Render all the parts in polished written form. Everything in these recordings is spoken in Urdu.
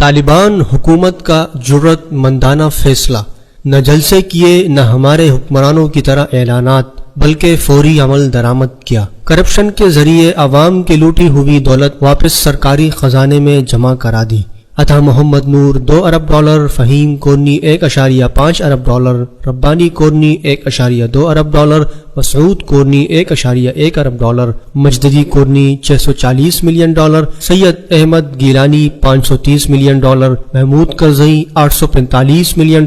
طالبان حکومت کا جرأت مندانہ فیصلہ، نہ جلسے کیے نہ ہمارے حکمرانوں کی طرح اعلانات، بلکہ فوری عمل درآمد کیا۔ کرپشن کے ذریعے عوام کی لوٹی ہوئی دولت واپس سرکاری خزانے میں جمع کرا دی۔ عطا محمد نور $2 ارب، فہیم کورنی $1.5 ارب، ربانی کورنی $1.2 ارب، مسعود کورنی $1.1 ارب، مجددی کورنی $640 ملین، سید احمد گیلانی $530 ملین، محمود کرزئی $845 ملین،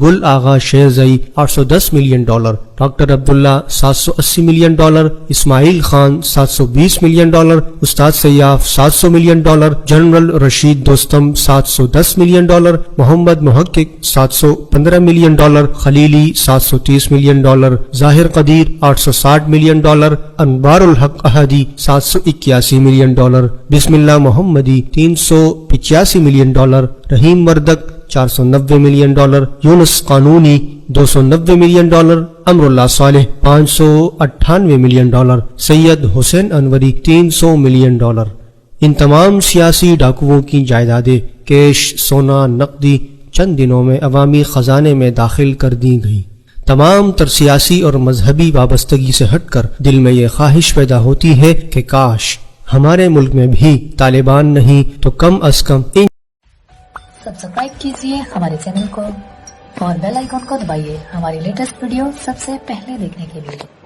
گل آغا شیرزئی $810 ملین، ڈاکٹر عبداللہ $780 ملین، اسماعیل خان $720 ملین، استاد سیاف $700 ملین، جنرل رشید دوستم $710 ملین، محمد محقق $715 ملین، خلیلی $730 ملین، ظاہر قدیر $860 ملین، انوار الحق احدی $781 ملین، بسم اللہ محمدی $385 ملین، رحیم وردک $490 ملین، یونس قانونی $290 ملین، امر اللہ صالح $598 ملین، سید حسین انوری $300 ملین۔ ان تمام سیاسی ڈاکوؤں کی جائیدادیں، کیش، سونا، نقدی چند دنوں میں عوامی خزانے میں داخل کر دی گئی۔ تمام تر سیاسی اور مذہبی وابستگی سے ہٹ کر دل میں یہ خواہش پیدا ہوتی ہے کہ کاش ہمارے ملک میں بھی طالبان نہیں تو کم از کم سبسکرائب کیجیے ہمارے چینل کو اور بیل آئیکن کو دبائیے ہماری لیٹسٹ ویڈیو سب سے پہلے دیکھنے کے لیے۔